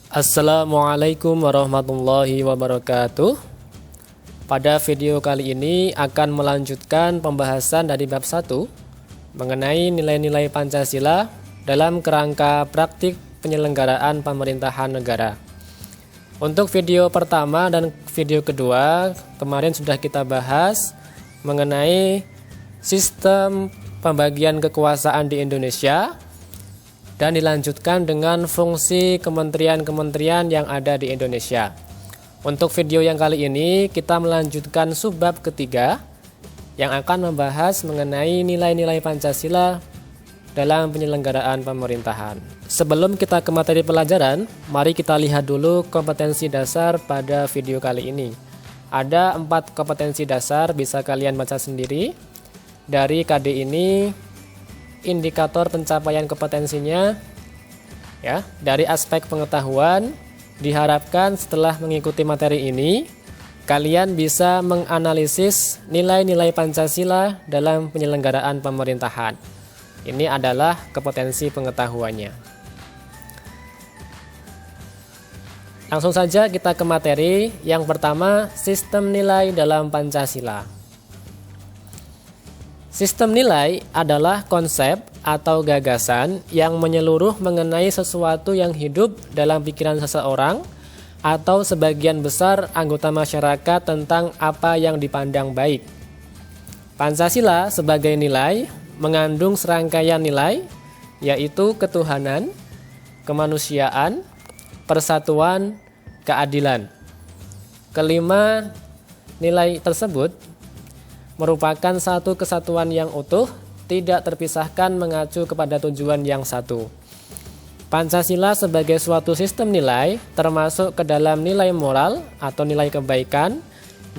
Assalamualaikum warahmatullahi wabarakatuh. Pada video kali ini akan melanjutkan pembahasan dari bab 1 mengenai nilai-nilai Pancasila dalam kerangka praktik penyelenggaraan pemerintahan negara. Untuk video pertama dan video kedua kemarin sudah kita bahas mengenai sistem pembagian kekuasaan di Indonesia dan dilanjutkan dengan fungsi kementerian-kementerian yang ada di Indonesia. Untuk video yang kali ini kita melanjutkan subbab ketiga yang akan membahas mengenai nilai-nilai Pancasila dalam penyelenggaraan pemerintahan. Sebelum kita ke materi pelajaran, mari kita lihat dulu kompetensi dasar pada video kali ini. Ada 4 kompetensi dasar, bisa kalian baca sendiri. Dari KD ini indikator pencapaian kompetensinya ya, dari aspek pengetahuan diharapkan setelah mengikuti materi ini kalian bisa menganalisis nilai-nilai Pancasila dalam penyelenggaraan pemerintahan. Ini adalah kompetensi pengetahuannya. Langsung saja kita ke materi. Yang pertama, sistem nilai dalam Pancasila. Sistem nilai adalah konsep atau gagasan yang menyeluruh mengenai sesuatu yang hidup dalam pikiran seseorang atau sebagian besar anggota masyarakat tentang apa yang dipandang baik. Pancasila sebagai nilai mengandung serangkaian nilai, yaitu ketuhanan, kemanusiaan, persatuan, keadilan. Kelima nilai tersebut merupakan satu kesatuan yang utuh, tidak terpisahkan mengacu kepada tujuan yang satu. Pancasila sebagai suatu sistem nilai termasuk ke dalam nilai moral atau nilai kebaikan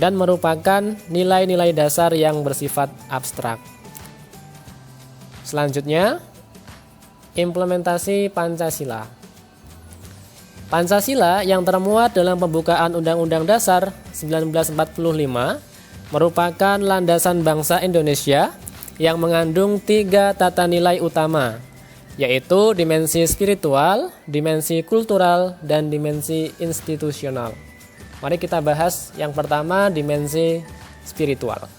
dan merupakan nilai-nilai dasar yang bersifat abstrak. Selanjutnya, implementasi Pancasila. Pancasila yang termuat dalam pembukaan Undang-Undang Dasar 1945 merupakan landasan bangsa Indonesia yang mengandung 3 tata nilai utama, yaitu dimensi spiritual, dimensi kultural, dan dimensi institusional. Mari kita bahas yang pertama, dimensi spiritual.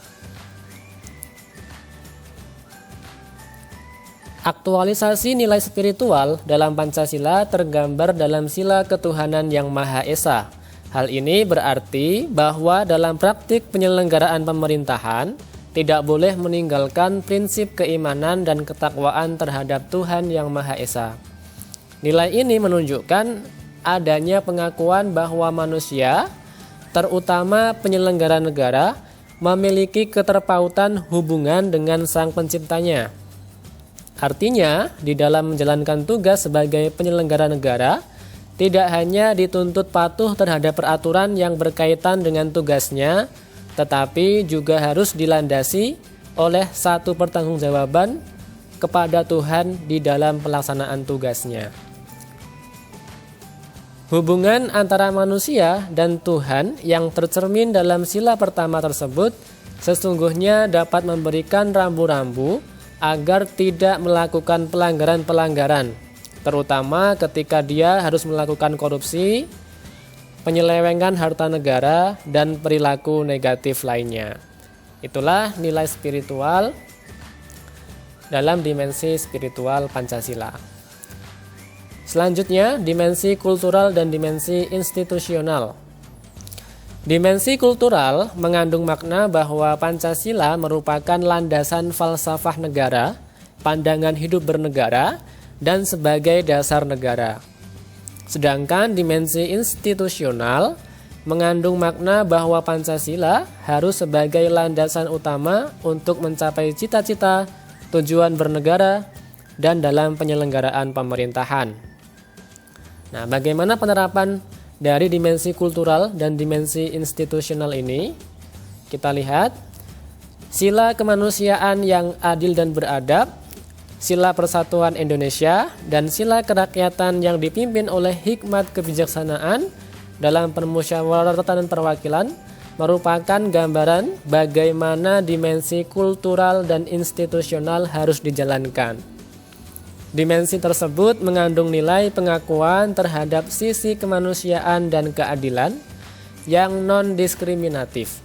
Aktualisasi nilai spiritual dalam Pancasila tergambar dalam sila ketuhanan yang Maha Esa. Hal ini berarti bahwa dalam praktik penyelenggaraan pemerintahan tidak boleh meninggalkan prinsip keimanan dan ketakwaan terhadap Tuhan yang Maha Esa. Nilai ini menunjukkan adanya pengakuan bahwa manusia, terutama penyelenggara negara, memiliki keterpautan hubungan dengan Sang Penciptanya. Artinya, di dalam menjalankan tugas sebagai penyelenggara negara, tidak hanya dituntut patuh terhadap peraturan yang berkaitan dengan tugasnya, tetapi juga harus dilandasi oleh satu pertanggungjawaban kepada Tuhan di dalam pelaksanaan tugasnya. Hubungan antara manusia dan Tuhan yang tercermin dalam sila pertama tersebut sesungguhnya dapat memberikan rambu-rambu agar tidak melakukan pelanggaran-pelanggaran, terutama ketika dia harus melakukan korupsi, penyelewengan harta negara, dan perilaku negatif lainnya. Itulah nilai spiritual dalam dimensi spiritual Pancasila. Selanjutnya, dimensi kultural dan dimensi institusional. Dimensi kultural mengandung makna bahwa Pancasila merupakan landasan falsafah negara, pandangan hidup bernegara, dan sebagai dasar negara. Sedangkan dimensi institusional mengandung makna bahwa Pancasila harus sebagai landasan utama untuk mencapai cita-cita, tujuan bernegara, dan dalam penyelenggaraan pemerintahan. Nah, bagaimana penerapan dari dimensi kultural dan dimensi institusional ini? Kita lihat sila kemanusiaan yang adil dan beradab, sila persatuan Indonesia, dan sila kerakyatan yang dipimpin oleh hikmat kebijaksanaan dalam permusyawaratan dan perwakilan merupakan gambaran bagaimana dimensi kultural dan institusional harus dijalankan. Dimensi tersebut mengandung nilai pengakuan terhadap sisi kemanusiaan dan keadilan yang non-diskriminatif.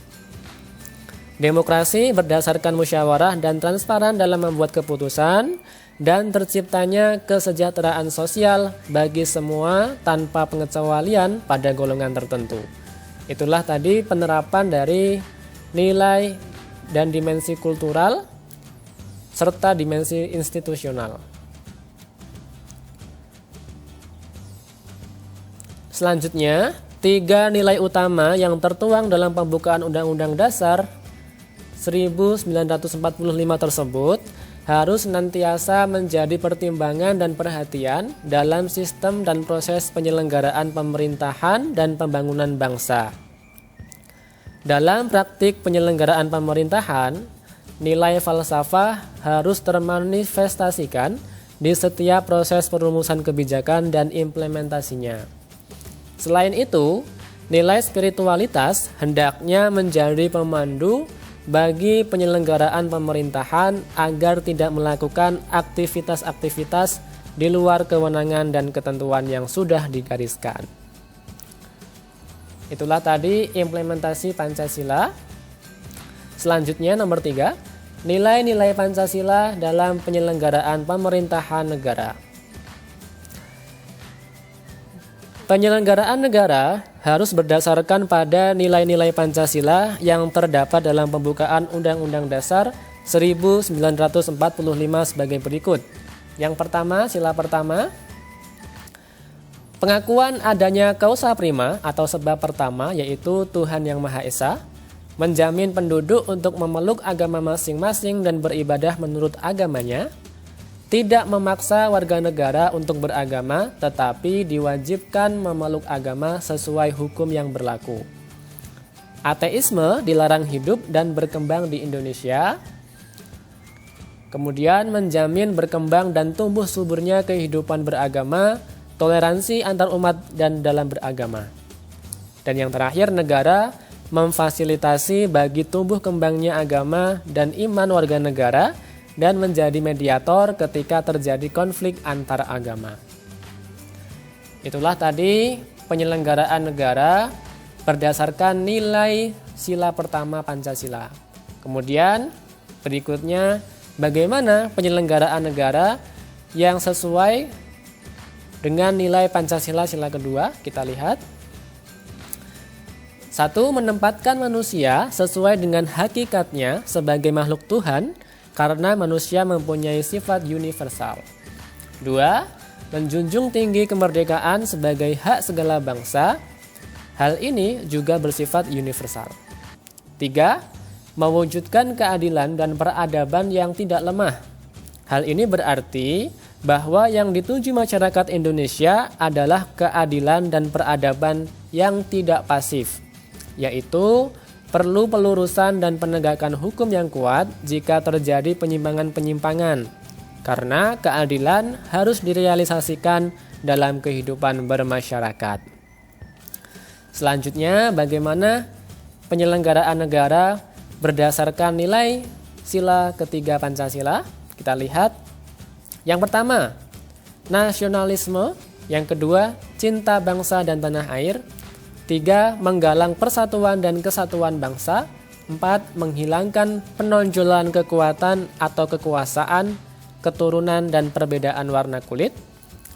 Demokrasi berdasarkan musyawarah dan transparan dalam membuat keputusan dan terciptanya kesejahteraan sosial bagi semua tanpa pengecualian pada golongan tertentu. Itulah tadi penerapan dari nilai dan dimensi kultural serta dimensi institusional. Selanjutnya, 3 nilai utama yang tertuang dalam pembukaan Undang-Undang Dasar 1945 tersebut harus senantiasa menjadi pertimbangan dan perhatian dalam sistem dan proses penyelenggaraan pemerintahan dan pembangunan bangsa. Dalam praktik penyelenggaraan pemerintahan, nilai falsafah harus termanifestasikan di setiap proses perumusan kebijakan dan implementasinya. Selain itu, nilai spiritualitas hendaknya menjadi pemandu bagi penyelenggaraan pemerintahan agar tidak melakukan aktivitas-aktivitas di luar kewenangan dan ketentuan yang sudah digariskan. Itulah tadi implementasi Pancasila. Selanjutnya nomor 3, nilai-nilai Pancasila dalam penyelenggaraan pemerintahan negara. Penyelenggaraan negara harus berdasarkan pada nilai-nilai Pancasila yang terdapat dalam pembukaan Undang-Undang Dasar 1945 sebagai berikut. Yang pertama, sila pertama, pengakuan adanya causa prima atau sebab pertama, yaitu Tuhan Yang Maha Esa, menjamin penduduk untuk memeluk agama masing-masing dan beribadah menurut agamanya, tidak memaksa warga negara untuk beragama, tetapi diwajibkan memeluk agama sesuai hukum yang berlaku. Ateisme dilarang hidup dan berkembang di Indonesia. Kemudian menjamin berkembang dan tumbuh suburnya kehidupan beragama, toleransi antar umat dan dalam beragama. Dan yang terakhir, negara memfasilitasi bagi tumbuh kembangnya agama dan iman warga negara dan menjadi mediator ketika terjadi konflik antar agama. Itulah tadi penyelenggaraan negara berdasarkan nilai sila pertama Pancasila. Kemudian berikutnya bagaimana penyelenggaraan negara yang sesuai dengan nilai Pancasila sila kedua. Kita lihat. 1. Menempatkan manusia sesuai dengan hakikatnya sebagai makhluk Tuhan karena manusia mempunyai sifat universal. 2. Menjunjung tinggi kemerdekaan sebagai hak segala bangsa. Hal ini juga bersifat universal. 3. Mewujudkan keadilan dan peradaban yang tidak lemah. Hal ini berarti bahwa yang dituju masyarakat Indonesia adalah keadilan dan peradaban yang tidak pasif, yaitu perlu pelurusan dan penegakan hukum yang kuat jika terjadi penyimpangan-penyimpangan, karena keadilan harus direalisasikan dalam kehidupan bermasyarakat. Selanjutnya, bagaimana penyelenggaraan negara berdasarkan nilai sila ketiga Pancasila? Kita lihat. Yang pertama, nasionalisme. Yang kedua, cinta bangsa dan tanah air. 3. Menggalang persatuan dan kesatuan bangsa. 4. Menghilangkan penonjolan kekuatan atau kekuasaan, keturunan dan perbedaan warna kulit.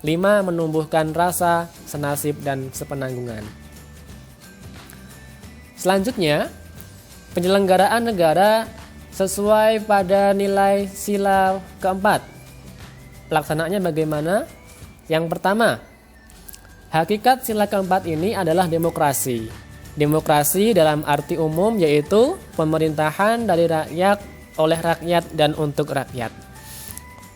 5. Menumbuhkan rasa, senasib dan sepenanggungan. Selanjutnya, penyelenggaraan negara sesuai pada nilai sila keempat. Pelaksanaannya bagaimana? Yang pertama, hakikat sila keempat ini adalah demokrasi. Demokrasi dalam arti umum yaitu pemerintahan dari rakyat, oleh rakyat, dan untuk rakyat.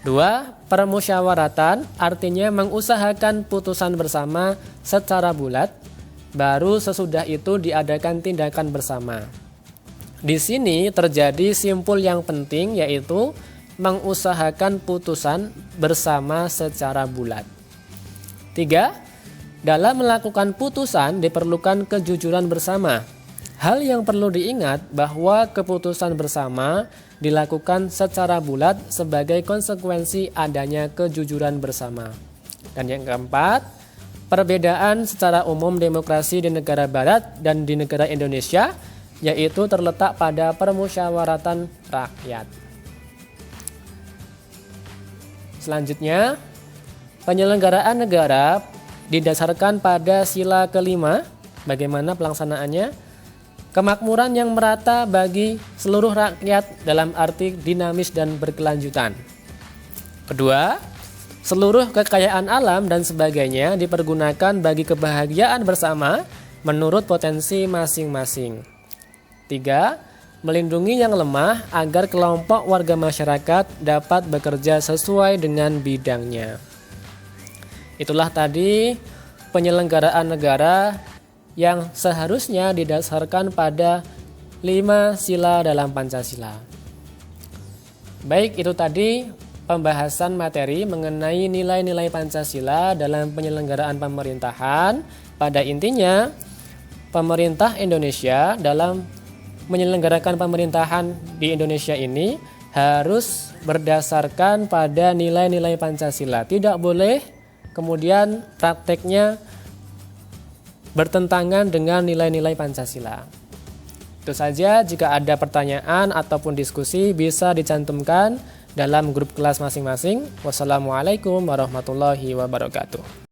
2. Permusyawaratan artinya mengusahakan putusan bersama secara bulat, baru sesudah itu diadakan tindakan bersama. Di sini terjadi simpul yang penting yaitu mengusahakan putusan bersama secara bulat. 3. Dalam melakukan putusan diperlukan kejujuran bersama. Hal yang perlu diingat bahwa keputusan bersama dilakukan secara bulat sebagai konsekuensi adanya kejujuran bersama. Dan yang keempat, perbedaan secara umum demokrasi di negara barat dan di negara Indonesia yaitu terletak pada permusyawaratan rakyat. Selanjutnya, penyelenggaraan negara didasarkan pada sila kelima. Bagaimana pelaksanaannya? Kemakmuran yang merata bagi seluruh rakyat dalam arti dinamis dan berkelanjutan. Kedua, seluruh kekayaan alam dan sebagainya dipergunakan bagi kebahagiaan bersama menurut potensi masing-masing. Tiga, melindungi yang lemah agar kelompok warga masyarakat dapat bekerja sesuai dengan bidangnya. Itulah tadi penyelenggaraan negara yang seharusnya didasarkan pada 5 sila dalam Pancasila. Baik, itu tadi pembahasan materi mengenai nilai-nilai Pancasila dalam penyelenggaraan pemerintahan. Pada intinya, pemerintah Indonesia dalam menyelenggarakan pemerintahan di Indonesia ini harus berdasarkan pada nilai-nilai Pancasila. Tidak boleh kemudian prakteknya bertentangan dengan nilai-nilai Pancasila. Itu saja, jika ada pertanyaan ataupun diskusi bisa dicantumkan dalam grup kelas masing-masing. Wassalamualaikum warahmatullahi wabarakatuh.